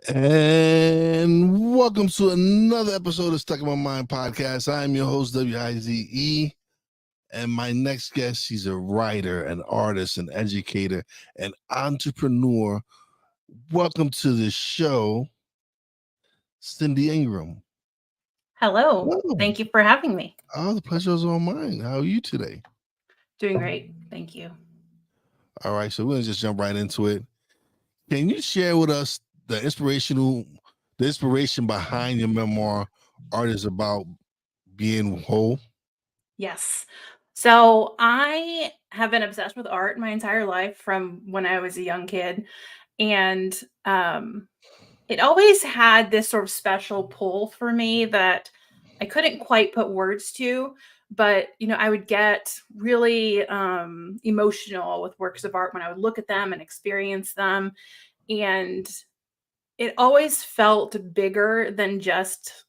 And welcome to another episode of Stuck in My Mind podcast. I am your host, WIZE. And my next guest, she's a writer, an artist, an educator, an entrepreneur. Welcome to the show, Cindy Ingram. Hello. Hello. Thank you for having me. Oh, the pleasure is all mine. How are you today? Doing great. Thank you. All right, so we're going to just jump right into it. Can you share with us the inspiration behind your memoir, Art is About Being Whole? Yes. So I have been obsessed with art my entire life from when I was a young kid. And um, it always had this sort of special pull for me that I couldn't quite put words to. But, I would get really emotional with works of art when I would look at them and experience them. And it always felt bigger than just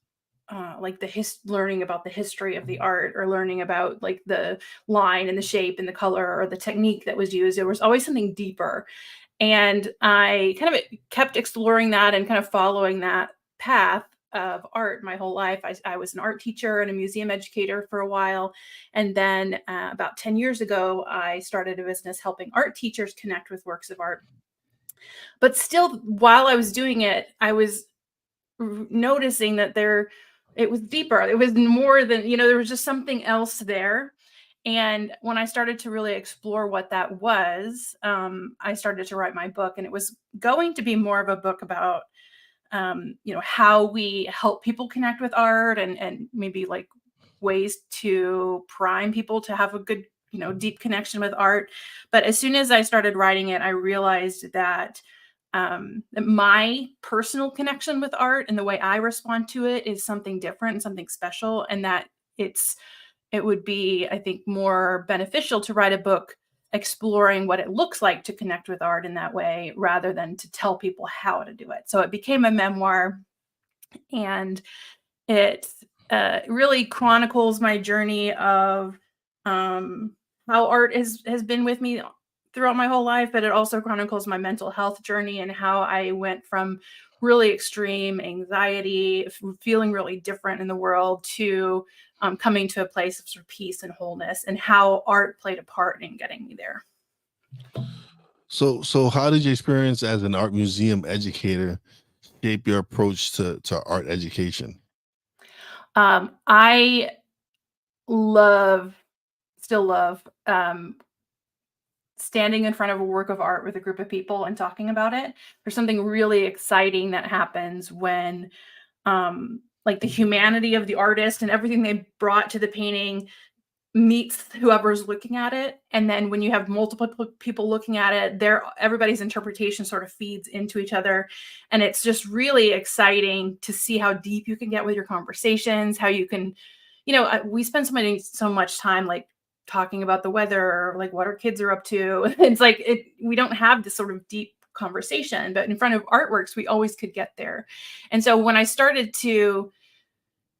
like learning about the history of the art or learning about like the line and the shape and the color or the technique that was used. There was always something deeper, and I kind of kept exploring that and kind of following that path of art my whole life. I was an art teacher and a museum educator for a while, and then about 10 years ago I started a business helping art teachers connect with works of art. But still, while I was doing it, I was noticing that it was deeper. It was more than, there was just something else there. And when I started to really explore what that was, I started to write my book, and it was going to be more of a book about how we help people connect with art, and maybe like ways to prime people to have a good, deep connection with art. But as soon as I started writing it, I realized that my personal connection with art and the way I respond to it is something different and something special, and that it would be, I think, more beneficial to write a book exploring what it looks like to connect with art in that way rather than to tell people how to do it. So it became a memoir, and it really chronicles my journey of how art has been with me throughout my whole life, but it also chronicles my mental health journey and how I went from really extreme anxiety, feeling really different in the world, to coming to a place of sort of peace and wholeness, and how art played a part in getting me there. So how did your experience as an art museum educator shape your approach to art education? I love, still love, standing in front of a work of art with a group of people and talking about it. There's something really exciting that happens when like the humanity of the artist and everything they brought to the painting meets whoever's looking at it. And then when you have multiple people looking at it, everybody's interpretation sort of feeds into each other. And it's just really exciting to see how deep you can get with your conversations, how you can, we spend so much time like talking about the weather, or like what our kids are up to. It's like we don't have this sort of deep conversation, but in front of artworks, we always could get there. And so when I started to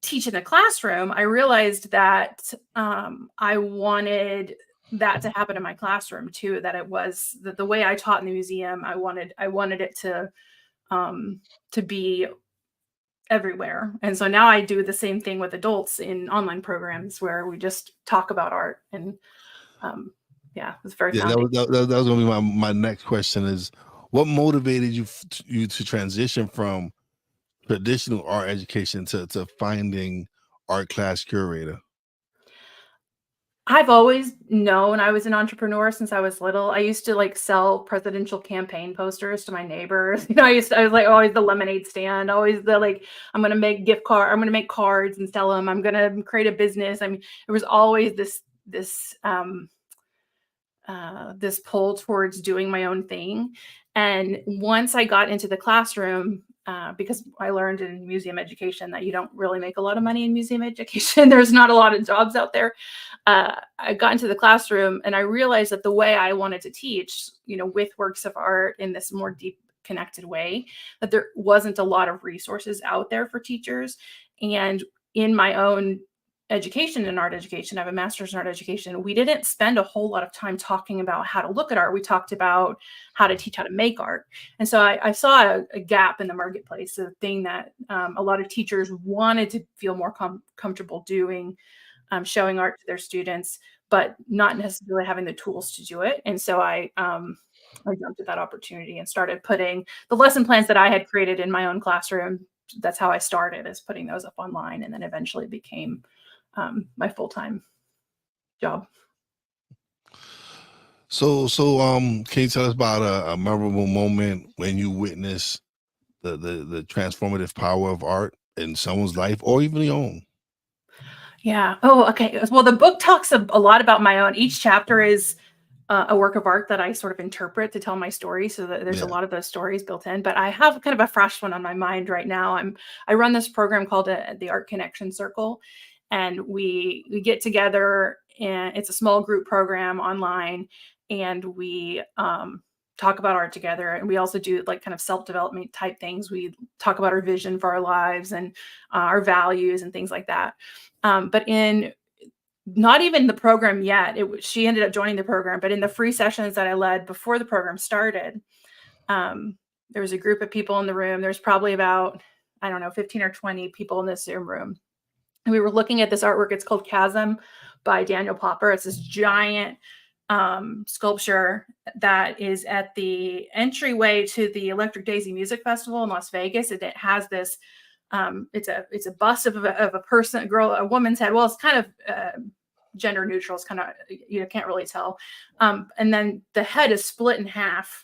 teach in the classroom, I realized that I wanted that to happen in my classroom too. That it was that the way I taught in the museum, I wanted it to be everywhere. And so now I do the same thing with adults in online programs where we just talk about art. And yeah, it's very Yeah, founding. that was going to be my next question is what motivated you to transition from traditional art education to finding Art Class Curator? I've always known I was an entrepreneur since I was little. I used to like sell presidential campaign posters to my neighbors. I was like always the lemonade stand, always the like, I'm going to make I'm going to make cards and sell them. I'm going to create a business. I mean, there was always this pull towards doing my own thing. And once I got into the classroom, because I learned in museum education that you don't really make a lot of money in museum education. There's not a lot of jobs out there. I got into the classroom and I realized that the way I wanted to teach, with works of art in this more deep connected way, that there wasn't a lot of resources out there for teachers. And in my own education in art education. I have a master's in art education. We didn't spend a whole lot of time talking about how to look at art. We talked about how to teach how to make art. And so I saw a gap in the marketplace, a thing that a lot of teachers wanted to feel more comfortable doing, showing art to their students, but not necessarily having the tools to do it. And so I jumped at that opportunity and started putting the lesson plans that I had created in my own classroom. That's how I started, is putting those up online, and then eventually became my full-time job. So, can you tell us about a memorable moment when you witnessed the transformative power of art in someone's life or even your own? Yeah. Oh, okay. Well, the book talks a lot about my own. Each chapter is a work of art that I sort of interpret to tell my story. So that there's a Yeah. lot of those stories built in. But I have kind of a fresh one on my mind right now. I run this program called the Art Connection Circle, and we get together, and it's a small group program online, and we talk about art together. And we also do like kind of self-development type things. We talk about our vision for our lives and our values and things like that. But in not even the program yet, she ended up joining the program, but in the free sessions that I led before the program started, there was a group of people in the room. There's probably about, I don't know, 15 or 20 people in this Zoom room. And we were looking at this artwork. It's called Chasm by Daniel Popper. It's this giant sculpture that is at the entryway to the Electric Daisy Music Festival in Las Vegas. And it has this, it's a bust of a person, a girl, a woman's head. Well, it's kind of gender neutral. It's kind of, you can't really tell. And then the head is split in half.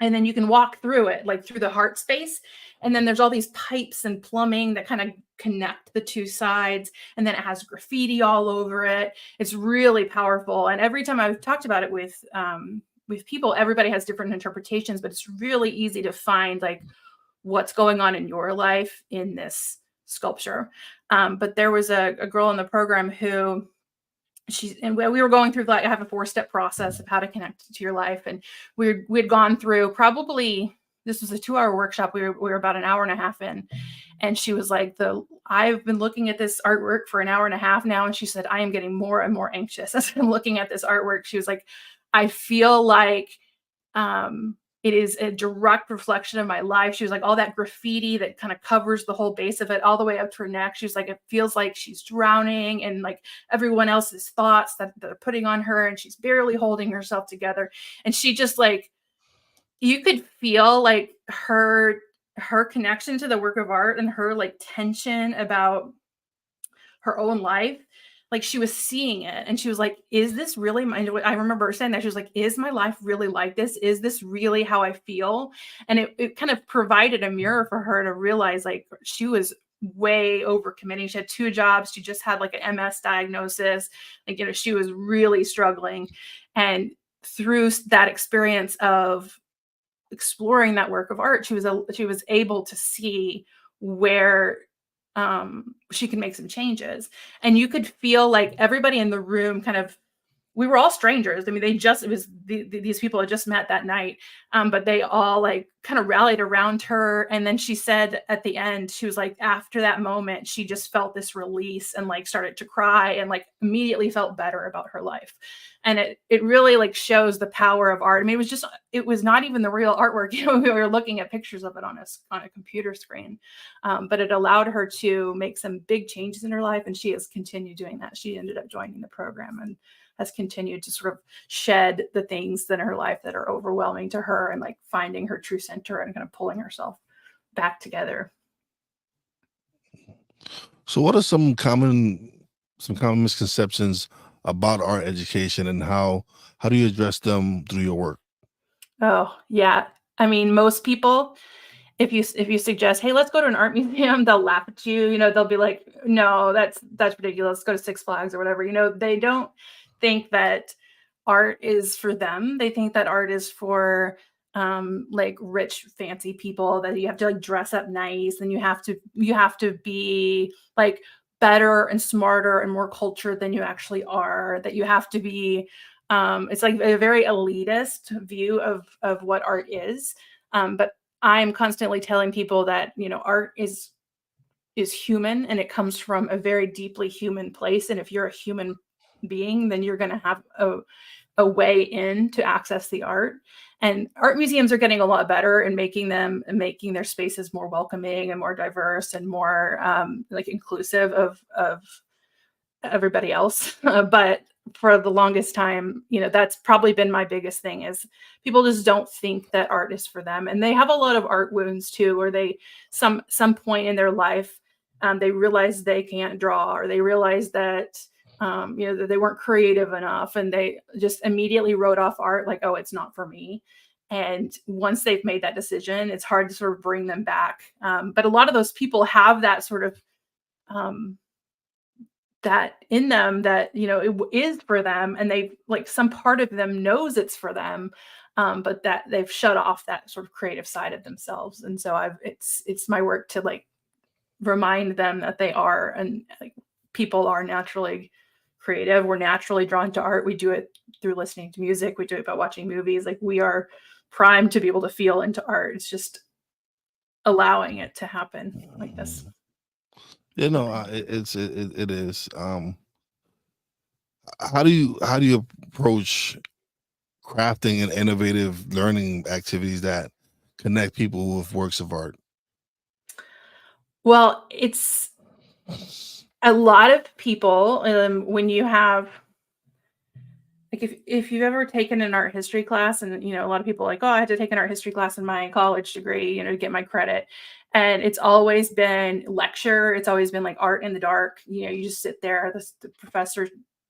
And then you can walk through it, like through the heart space. And then there's all these pipes and plumbing that kind of connect the two sides. And then it has graffiti all over it. It's really powerful. And every time I've talked about it with people, everybody has different interpretations, but it's really easy to find like what's going on in your life in this sculpture. But there was a girl in the program who and we were going through, like, I have a 4-step process of how to connect to your life. And we'd gone through, probably, this was a 2-hour workshop. We were about an hour and a half in. And she was like, I've been looking at this artwork for an hour and a half now. And she said, I am getting more and more anxious as I'm looking at this artwork. She was like, I feel like, it is a direct reflection of my life. She was like, all that graffiti that kind of covers the whole base of it all the way up to her neck. She was like, it feels like she's drowning and like everyone else's thoughts that are putting on her, and she's barely holding herself together. And she just, like, you could feel like her connection to the work of art and her like tension about her own life. Like, she was seeing it and she was like, is this really my, I remember her saying that. She was like, is my life really like this? Is this really how I feel? And it kind of provided a mirror for her to realize, like, she was way over committing. She had 2 jobs. She just had like an MS diagnosis. Like, she was really struggling. And through that experience of exploring that work of art, she was able to see where she can make some changes. And you could feel like everybody in the room kind of, we were all strangers. I mean, these people had just met that night. But they all like kind of rallied around her. And then she said at the end, she was like, after that moment, she just felt this release and like started to cry and like immediately felt better about her life. And it really like shows the power of art. I mean, it was not even the real artwork. We were looking at pictures of it on a computer screen. But it allowed her to make some big changes in her life. And she has continued doing that. She ended up joining the program and has continued to sort of shed the things in her life that are overwhelming to her, and like finding her true center and kind of pulling herself back together. So, what are some common misconceptions about art education, and how do you address them through your work? Oh, yeah. I mean, most people, if you suggest, hey, let's go to an art museum, they'll laugh at you. They'll be like, no, that's ridiculous. Go to Six Flags or whatever. They don't think that art is for them. They think that art is for like rich, fancy people, that you have to like dress up nice, and you have to be like better and smarter and more cultured than you actually are, that you have to be, it's like a very elitist view of what art is. But I'm constantly telling people that, art is is human, and it comes from a very deeply human place. And if you're a human being, then you're going to have a way in to access the art. And art museums are getting a lot better in making their spaces more welcoming and more diverse and more like inclusive of everybody else. But for the longest time, that's probably been my biggest thing, is people just don't think that art is for them. And they have a lot of art wounds too, where they, some point in their life, they realize they can't draw, or they realize that, that they weren't creative enough, and they just immediately wrote off art like, oh, it's not for me. And once they've made that decision, it's hard to sort of bring them back. But a lot of those people have that sort of, that in them, that it is for them, and they, like, some part of them knows it's for them, but that they've shut off that sort of creative side of themselves. And so it's my work to, like, remind them that they are, and, like, people are naturally creative. We're naturally drawn to art. We do it through listening to music. We do it by watching movies. Like, we are primed to be able to feel into art. It's just allowing it to happen like this. Yeah, no, it is. How do you approach crafting and innovative learning activities that connect people with works of art? Well, it's a lot of people, when you have, like, if you've ever taken an art history class, and a lot of people are like, oh, I had to take an art history class in my college degree, to get my credit. And it's always been lecture. It's always been like art in the dark. You just sit there, the professor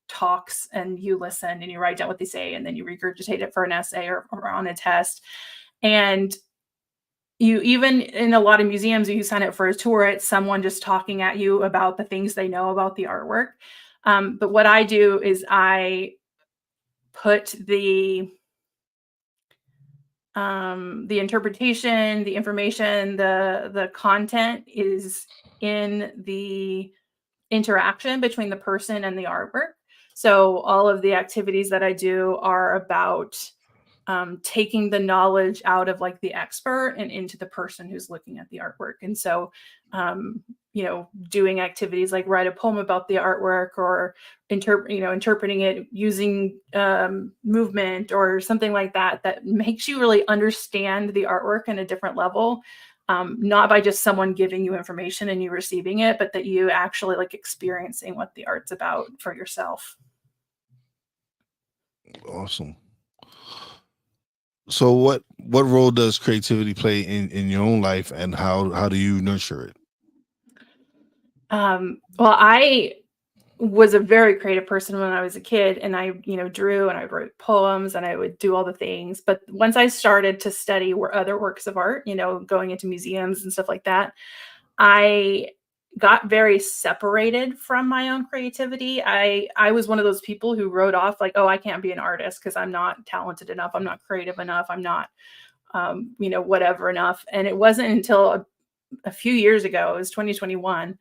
talks, and you listen, and you write down what they say, and then you regurgitate it for an essay or on a test. And you, even in a lot of museums, you sign up for a tour, it's someone just talking at you about the things they know about the artwork. But what I do is I put the interpretation, the information, the content is in the interaction between the person and the artwork. So all of the activities that I do are about taking the knowledge out of, like, the expert and into the person who's looking at the artwork. And so, doing activities like write a poem about the artwork, or interpreting it using movement or something like that, that makes you really understand the artwork in a different level. Not by just someone giving you information and you receiving it, but that you actually, like, experiencing what the art's about for yourself. Awesome. So what role does creativity play in your own life, and how do you nurture it? Well, I was a very creative person when I was a kid, and I, drew, and I wrote poems, and I would do all the things. But once I started to study other works of art, going into museums and stuff like that, I got very separated from my own creativity. I was one of those people who wrote off, like, oh, I can't be an artist because I'm not talented enough. I'm not creative enough. I'm not, whatever enough. And it wasn't until a few years ago, it was 2021,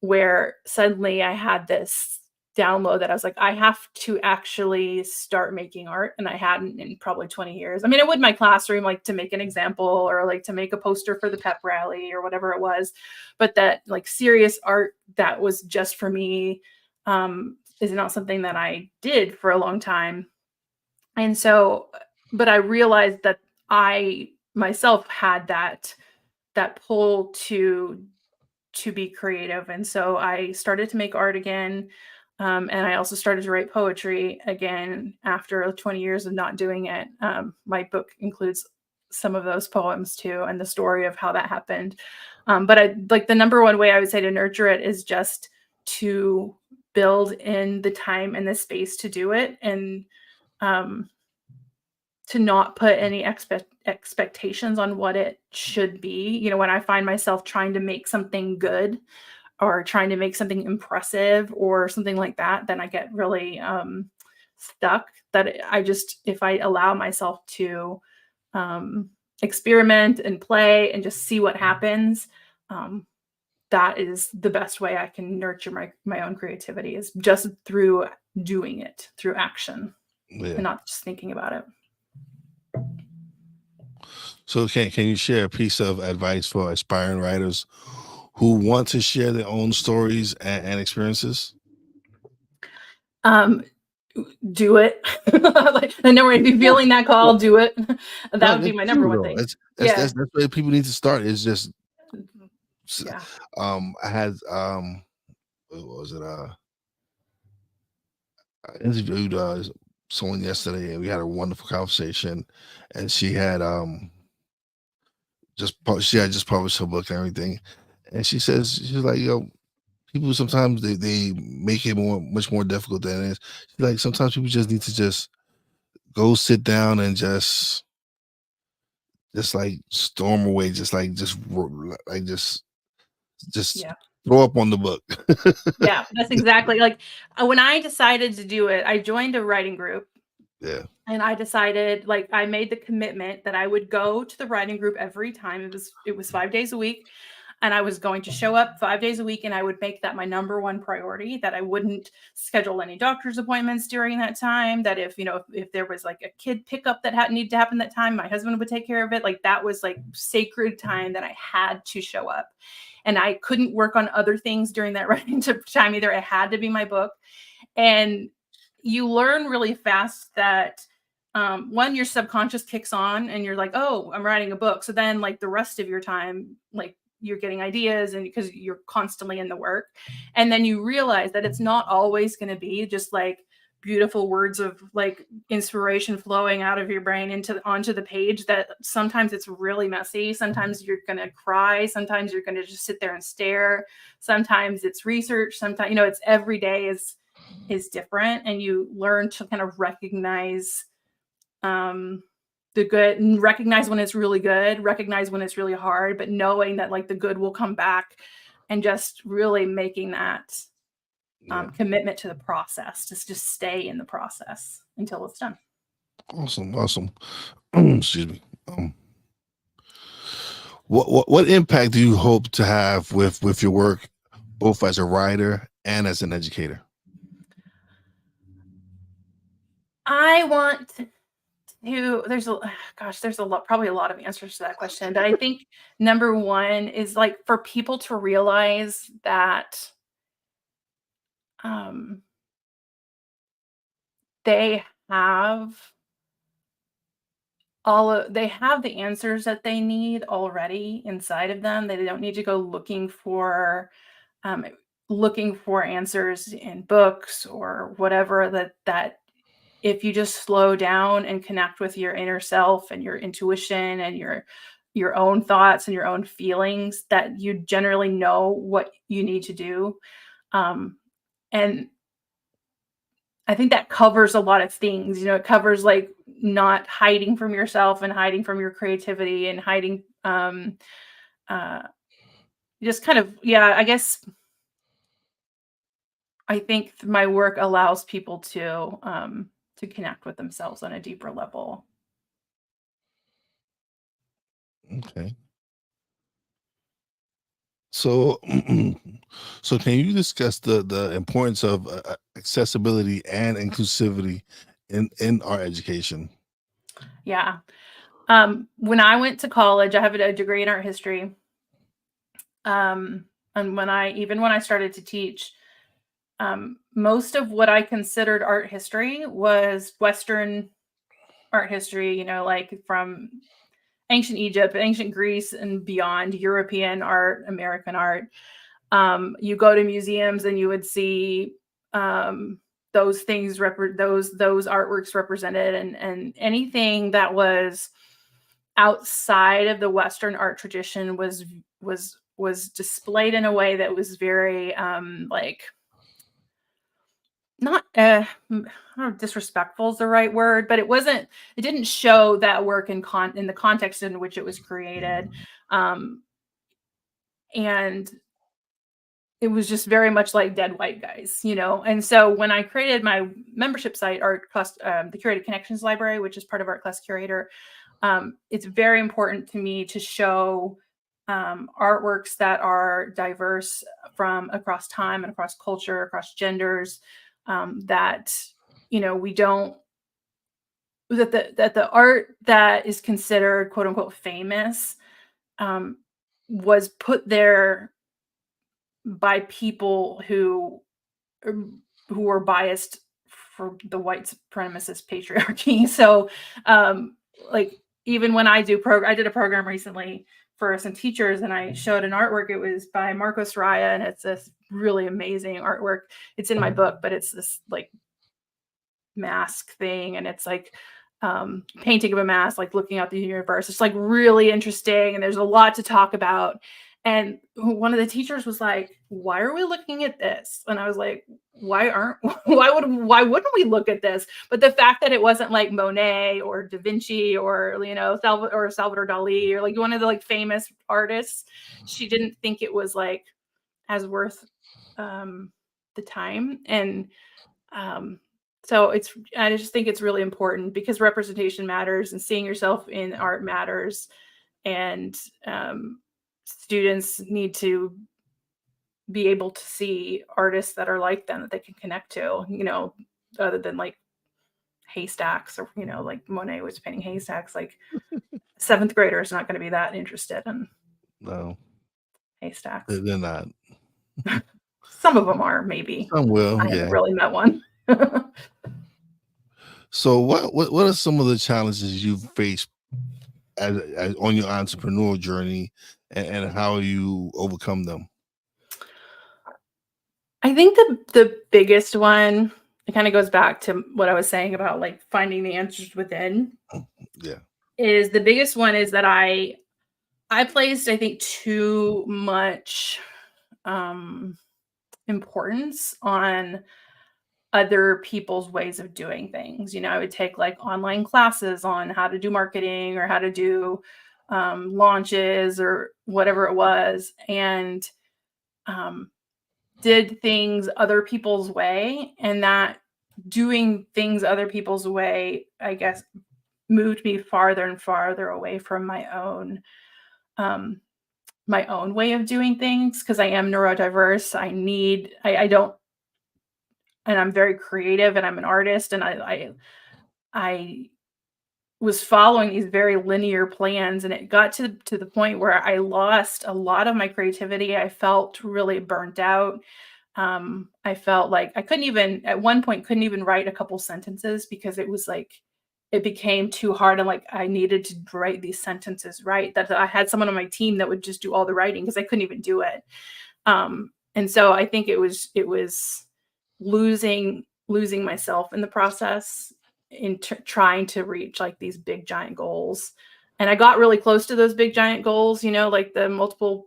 where suddenly I had this download that I was like, I have to actually start making art. And I hadn't in probably 20 years. I mean, I would in my classroom, like, to make an example, or like to make a poster for the pep rally or whatever it was. But that, like, serious art that was just for me, is not something that I did for a long time. And so, but I realized that I myself had that pull to be creative. And so I started to make art again. And I also started to write poetry again after 20 years of not doing it. My book includes some of those poems too, and the story of how that happened. But I, like, the number one way I would say to nurture it is just to build in the time and the space to do it, and to not put any expectations on what it should be. When I find myself trying to make something good, or trying to make something impressive or something like that, then I get really stuck. That I just, if I allow myself to experiment and play and just see what happens, that is the best way I can nurture my own creativity, is just through doing it, through action, Yeah. and not just thinking about it. So can you share a piece of advice for aspiring writers who want to share their own stories and experiences? Um, do it. Like, I know if you're feeling that call, do it. That Right, would be that's my number true one though. thing. That's Yeah. that's where people need to start. Is just Yeah. I had what was it? I interviewed someone yesterday, and we had a wonderful conversation. And she had she had just published her book and everything. And she's like, yo, people sometimes they make it much more difficult than it is. She's like, sometimes people just need to just go sit down and just like storm away, like just Yeah. throw up on the book. Yeah. That's exactly like when I decided to do it, I joined a writing group. Yeah, And I decided, like, I made the commitment that I would go to the writing group every time. It was 5 days a week, and I was going to show up 5 days a week, and I would make that my number one priority, that I wouldn't schedule any doctor's appointments during that time, that if there was, like, a kid pickup that had needed to happen that time, my husband would take care of it. Like, that was, like, sacred time that I had to show up. And I couldn't work on other things during that writing time either. It had to be my book. And you learn really fast that one, your subconscious kicks on and you're like, oh, I'm writing a book. So then, like, the rest of your time, like, you're getting ideas, and because you're constantly in the work. And then you realize that it's not always going to be just like beautiful words of like inspiration flowing out of your brain into onto the page. That sometimes it's really messy, sometimes you're going to cry, sometimes you're going to just sit there and stare, sometimes it's research, sometimes it's every day is different, and you learn to kind of recognize um the good, and recognize when it's really good, recognize when it's really hard, but knowing that, like, the good will come back, and just really making that yeah, commitment to the process, just stay in the process until it's done. awesome, awesome. Excuse me. Um, what impact do you hope to have with your work, both as a writer and as an educator? I want there's a gosh, there's a lot, probably a lot of answers to that question, but I think number one is, like, for people to realize that um they have they have the answers that they need already inside of them. They don't need to go um, looking for answers in books or whatever. That if you just slow down and connect with your inner self and your intuition and your own thoughts and your own feelings, that you generally know what you need to do. Um, and I think that covers a lot of things. It covers, like, not hiding from yourself and hiding from your creativity and hiding uh just kind of, yeah, I guess I think my work allows people to connect with themselves on a deeper level. Okay. So, so can you discuss the importance of accessibility and inclusivity in our education? Yeah. When I went to college, I have a degree in art history. And when I started to teach, most of what I considered art history was Western art history, like from ancient Egypt, ancient Greece, and beyond, European art, American art. You go to museums and you would see those things, those artworks represented, and anything that was outside of the Western art tradition was displayed in a way that was very like not I don't know if disrespectful is the right word, but it didn't show that work in the context in which it was created. Um, and it was just very much like dead white guys. And so when I created my membership site, Art Class, the Curated Connections Library, which is part of Art Class Curator, it's very important to me to show artworks that are diverse from across time and across culture, across genders, that we don't that the art that is considered quote unquote famous um, was put there by people who are biased for the white supremacist patriarchy. So, like even when I did a program recently for some teachers, and I showed an artwork. It was by Marcos Raya, and it's this really amazing artwork. It's in my book, but it's this like mask thing, and it's like painting of a mask, like looking out the universe. It's like really interesting, and there's a lot to talk about. And one of the teachers was like, "Why are we looking at this?" And I was like, why wouldn't we look at this? But the fact that it wasn't like Monet or Da Vinci or Salvador Dali or like one of the like famous artists, she didn't think it was like as worth the time. And so I just think it's really important because representation matters and seeing yourself in art matters. And students need to be able to see artists that are like them that they can connect to, other than like haystacks, or, like Monet was painting haystacks. Like seventh grader is not going to be that interested in No, haystacks. they're not. Some of them are, maybe. Some will, I yeah. haven't really met one. So what are some of the challenges you've faced as on your entrepreneurial journey, and how you overcome them? I think the biggest one, it kind of goes back to what I was saying about like finding the answers within. Yeah. Is the biggest one is that I placed, I think, too much importance on other people's ways of doing things. I would take like online classes on how to do marketing or how to do launches or whatever it was, and did things other people's way. And that doing things other people's way, I guess, moved me farther and farther away from my own way of doing things, because I am neurodiverse. I don't, and I'm very creative, and I'm an artist, and I was following these very linear plans, and it got to the point where I lost a lot of my creativity. I felt really burnt out. I felt like I couldn't even, at one point, couldn't even write a couple sentences because it was like, it became too hard. And like, I needed to write these sentences right. That I had someone on my team that would just do all the writing because I couldn't even do it. And so I think it was losing myself in the process, in trying to reach like these big giant goals. And I got really close to those big giant goals, like the multiple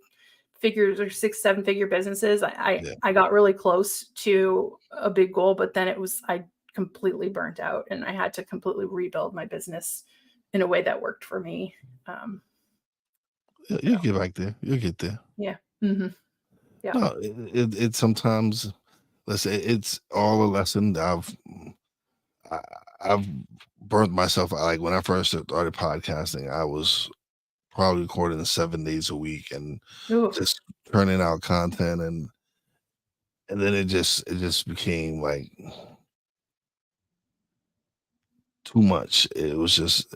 figures or 6-7 figure businesses. I got really close to a big goal, but then I completely burnt out, and I had to completely rebuild my business in a way that worked for me. You'll get back there. You'll get there. Yeah. Mm-hmm. Yeah. No, it sometimes, let's say, it's all a lesson. I've burnt myself out. Like when I first started podcasting, I was probably recording 7 days a week and just turning out content, and then it just became like too much. It was just,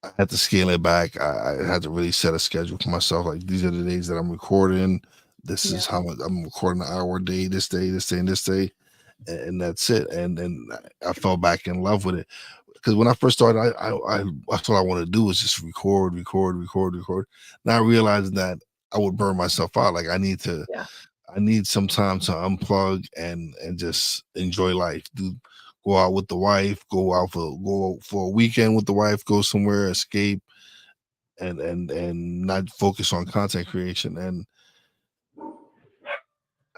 I had to scale it back. I had to really set a schedule for myself. Like, these are the days that I'm recording. This is how much I'm recording, an hour a day, this day, this day, and this day, and that's it. And then I fell back in love with it, because when I first started, I that's what I want to do, is just record. Now realizing that I would burn myself out. Like, I need some time to unplug and just enjoy life. Go out with the wife, go out for a weekend with the wife, go somewhere, escape, and not focus on content creation. And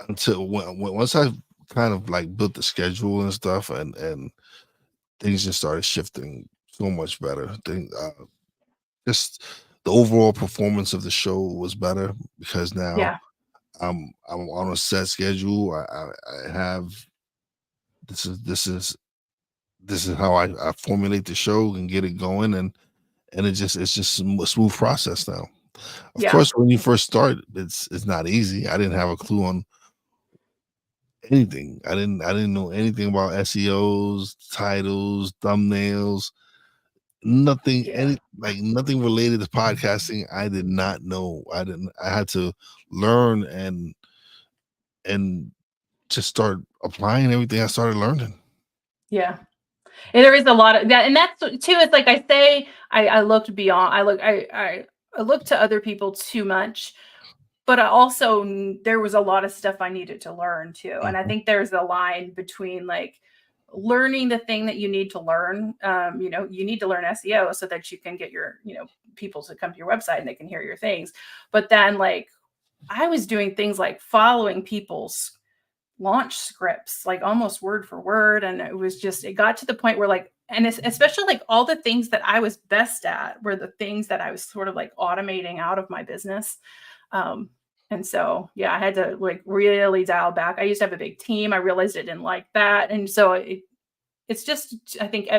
until once I kind of like built the schedule and stuff, and things just started shifting so much better. Just the overall performance of the show was better, because now I'm on a set schedule. I have, this is how I formulate the show and get it going, and it's just a smooth process now. Of course, when you first start, it's not easy. I didn't have a clue on anything. I didn't know anything about SEOs, titles, thumbnails, nothing, nothing related to podcasting. I did not know. I had to learn, and and just start applying everything I started learning. Yeah. And there is a lot of that, and that's too. It's like I say, I looked beyond. I looked to other people too much, but I also there was a lot of stuff I needed to learn too. And I Mhm. think there's a line between like learning the thing that you need to learn. You need to learn SEO so that you can get your people to come to your website and they can hear your things. But then like I was doing things like following people's launch scripts like almost word for word, and it got to the point where like, and especially like all the things that I was best at were the things that I was sort of like automating out of my business. And so yeah, I had to like really dial back. I used to have a big team. I realized I didn't like that, and so it's just, I think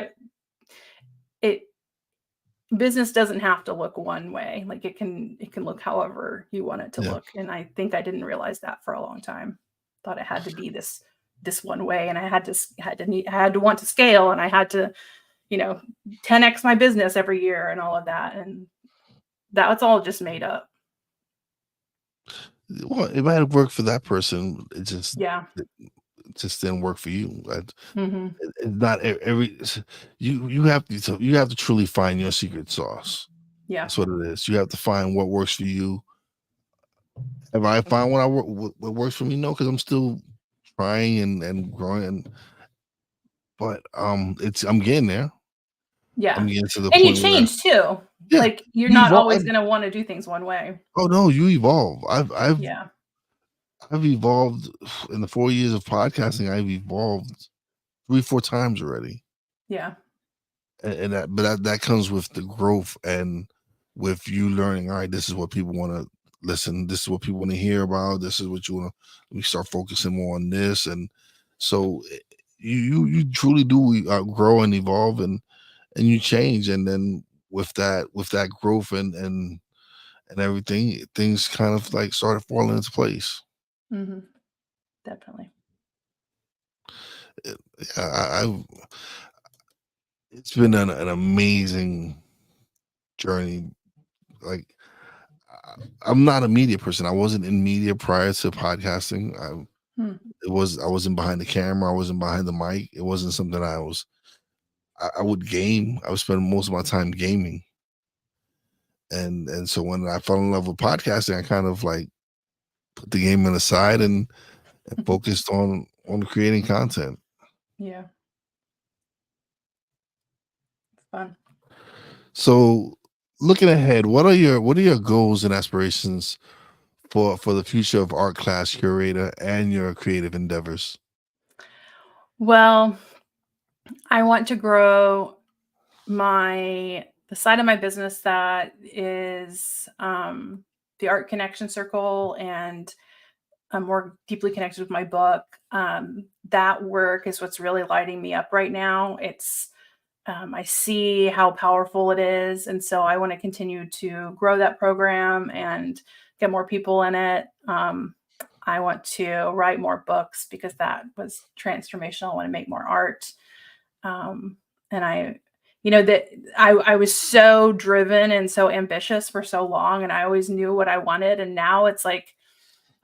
it business doesn't have to look one way. Like it can look however you want it to Yeah. look. And I think I didn't realize that for a long time. Thought it had to be this one way, and I had to want to scale, and I had to, you know, 10x my business every year and all of that. And that was all just made up. Well, it might have worked for that person. Yeah. It just didn't work for you. Hmm. Not every you have to truly find your secret sauce. Yeah. That's what it is. You have to find what works for you. Have I found what works for me? No, because I'm still trying and growing. But I'm getting there. I'm Yeah. getting to the And you point where change too. yeah, Like you're you not evolve. always going to want to do things one way. Oh no, you evolve. Yeah. I've evolved in the 4 years of podcasting. I've evolved 3-4 times already. Yeah. And that comes with the growth and with you learning, all right, this is what people want to listen, this is what people want to hear about, this is what you want to, we start focusing more on this. And so you truly do grow and evolve, and you change. And then with that growth and everything, things kind of like started falling into place. Hmm. Definitely. I've It's been an amazing journey. Like I'm not a media person. I wasn't in media prior to podcasting. Hmm. I wasn't behind the camera. I wasn't behind the mic. It wasn't something I would game. I would spend most of my time gaming. And so when I fell in love with podcasting, I kind of like put the gaming aside and focused on creating content. Yeah. It's fun. So looking ahead, what are your goals and aspirations for the future of Art Class Curator and your creative endeavors? Well, I want to grow the side of my business that is the art connection circle, and I'm more deeply connected with my book. That work is what's really lighting me up right now. I see how powerful it is, and so I want to continue to grow that program and get more people in it. I want to write more books because that was transformational. I want to make more art. And that I was so driven and so ambitious for so long, and I always knew what I wanted. And now it's like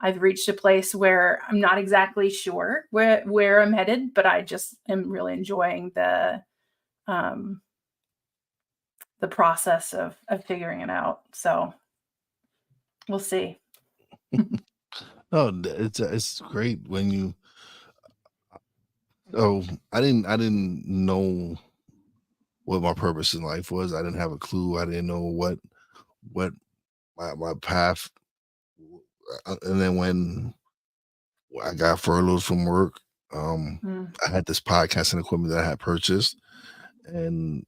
I've reached a place where I'm not exactly sure where I'm headed, but I just am really enjoying um, the process of figuring it out. So we'll see. No, it's great when you. Oh, I didn't know what my purpose in life was. I didn't have a clue. I didn't know what my path. And then when I got furloughed from work, um, Mm, I had this podcasting equipment that I had purchased, and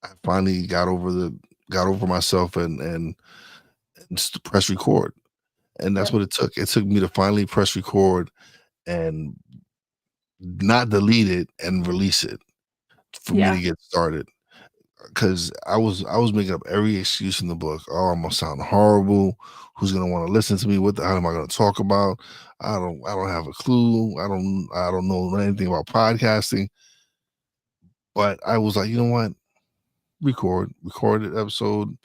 I finally got over myself and press record. And that's yep. what it took. It took me to finally press record and not delete it and release it for me to Yeah. get started. Because I was making up every excuse in the book. Oh, I'm gonna sound horrible. Who's gonna want to listen to me? What the hell am I gonna talk about? I don't have a clue. I don't know anything about podcasting. But I was like, you know what? Recorded episode,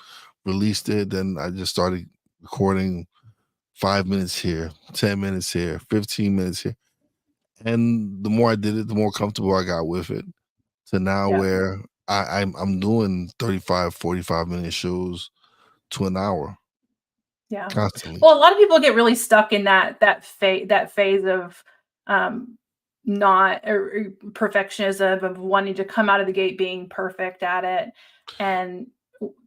released it. Then I just started recording 5 minutes here, 10 minutes here, 15 minutes here. And the more I did it, the more comfortable I got with it. To now Yeah. where I'm doing 35, 45 minute shows to an hour Yeah. constantly. Well, a lot of people get really stuck in that phase of not or perfectionism of wanting to come out of the gate being perfect at it. And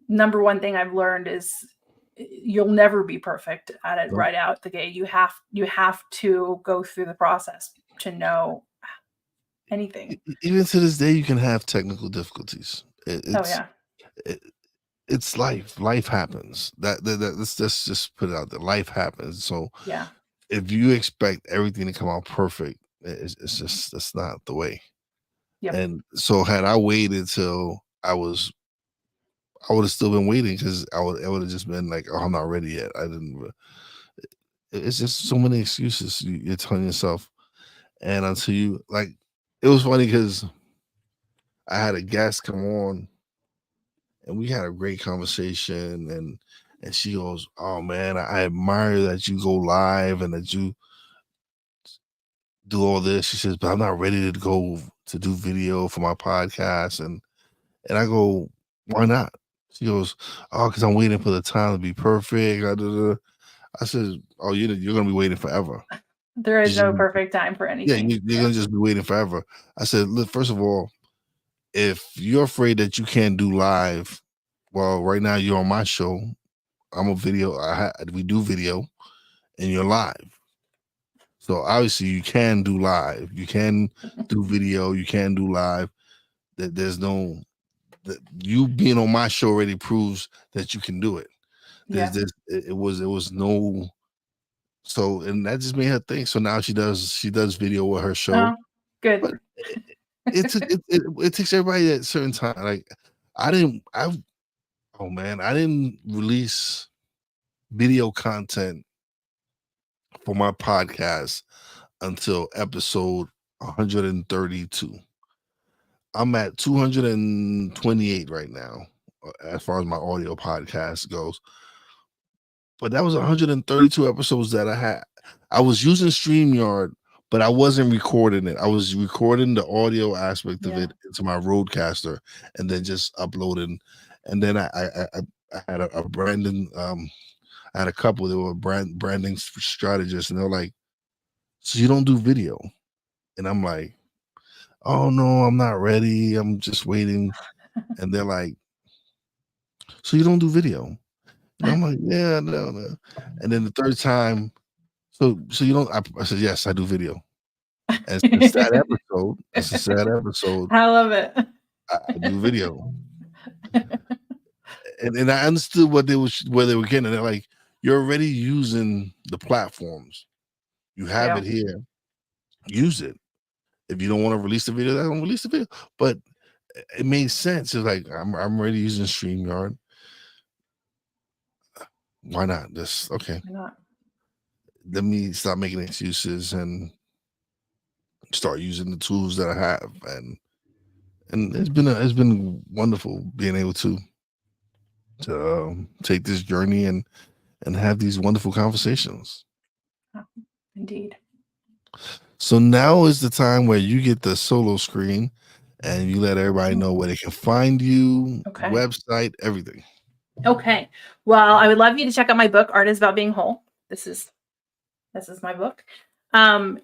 number one thing I've learned is you'll never be perfect at it Nope. right out the gate. You have to go through the process to know anything. Even to this day, you can have technical difficulties. Oh yeah. It, it's life. Life happens. Let's just put it out there. Life happens. So Yeah. if you expect everything to come out perfect, it's just that's not the way. Yep. And so had I waited till I would have still been waiting because I would have just been like, oh, I'm not ready yet. I didn't. It's just so many excuses you're telling yourself, and until you like, it was funny because I had a guest come on and we had a great conversation, and she goes, "Oh man, I admire that you go live and that you do all this." She says, "But I'm not ready to go to do video for my podcast." And I go, "Why not?" She goes, "Oh, because I'm waiting for the time to be perfect." I said, "Oh, you're gonna be waiting forever." There is She's no perfect time for Yeah, anything. you're gonna just be waiting forever. I said, "Look, first of all, if you're afraid that you can't do live, well, right now you're on my show. I'm a video. We do video, and you're live. So obviously you can do live. You can do video. You can do live. There's no that you being on my show already proves that you can do it. There's Yeah. this. It was no. So and that just made her think. So now she does video with her show, Oh, good. but it takes everybody at a certain time. Like I oh man, I didn't release video content for my podcast until episode 132. I'm at 228 right now, as far as my audio podcast goes. But that was 132 episodes that I had. I was using StreamYard, but I wasn't recording it. I was recording the audio aspect of Yeah. it into my Roadcaster and then just uploading. And then I had a branding. I had a couple that were branding strategists, and they're like, "So you don't do video?" And I'm like, "Oh no, I'm not ready. I'm just waiting." And they're like, "So you don't do video?" And I'm like, "Yeah, no, no." And then the third time, so you don't? I said, "Yes, I do video." And since that episode, I love it. I do video. And I understood what where they were getting. They're like, "You're already using the platforms. You have Yeah. it here. Use it. If you don't want to release the video, then don't release the video." But it made sense. It's like I'm already using StreamYard. Why not? Just okay. Why not? Let me stop making excuses and start using the tools that I have. And it's been wonderful being able to take this journey and have these wonderful conversations. Oh, indeed. So now is the time where you get the solo screen and you let everybody know where they can find you, Okay. website, everything. Okay. Well, I would love you to check out my book, Art is About Being Whole. This is my book.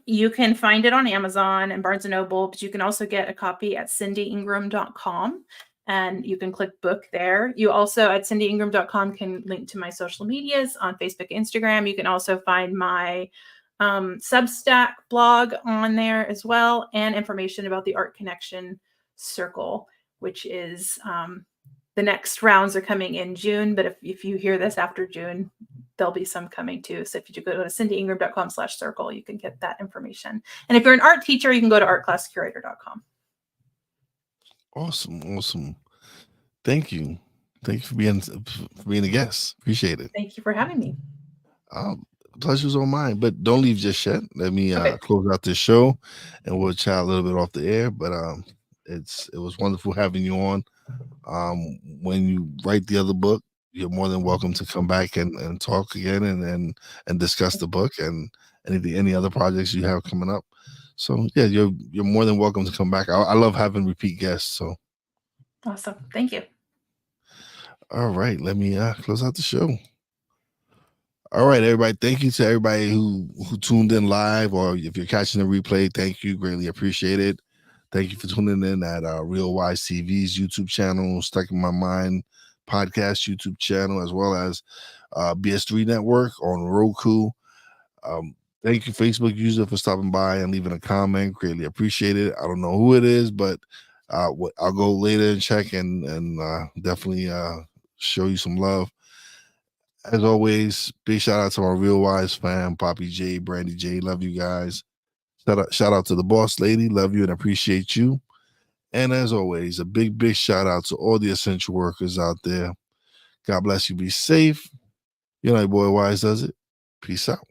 You can find it on Amazon and Barnes and Noble, but you can also get a copy at cindyingram.com and you can click book there. You also at cindyingram.com can link to my social medias on Facebook, Instagram. You can also find my Substack blog on there as well, and information about the Art Connection Circle, which is the next rounds are coming in June. But if you hear this after June, there'll be some coming too. So if you go to cindyingram.com/circle, you can get that information. And if you're an art teacher, you can go to artclasscurator.com. Awesome. Thank you. Thank you for being a guest. Appreciate it. Thank you for having me. Pleasure's all mine, but don't leave just yet. Let me Okay. close out this show and we'll chat a little bit off the air. But it was wonderful having you on. When you write the other book, you're more than welcome to come back and talk again and discuss the book and any other projects you have coming up. So yeah, you're more than welcome to come back. I love having repeat guests. So Awesome. Thank you. all right, let me close out the show. All right, everybody. Thank you to everybody who tuned in live, or if you're catching the replay, thank you. Greatly appreciate it. Thank you for tuning in at Real Wise TV's YouTube channel, Stuck in My Mind podcast YouTube channel, as well as BS3 Network on Roku. Thank you, Facebook user, for stopping by and leaving a comment. Greatly appreciate it. I don't know who it is, but I'll go later and check and definitely show you some love. As always, big shout out to my Real Wise fam, Poppy J, Brandy J. Love you guys. Shout out to the boss lady. Love you and appreciate you. And as always, a big shout out to all the essential workers out there. God bless you. Be safe. You know, boy Wise does it. Peace out.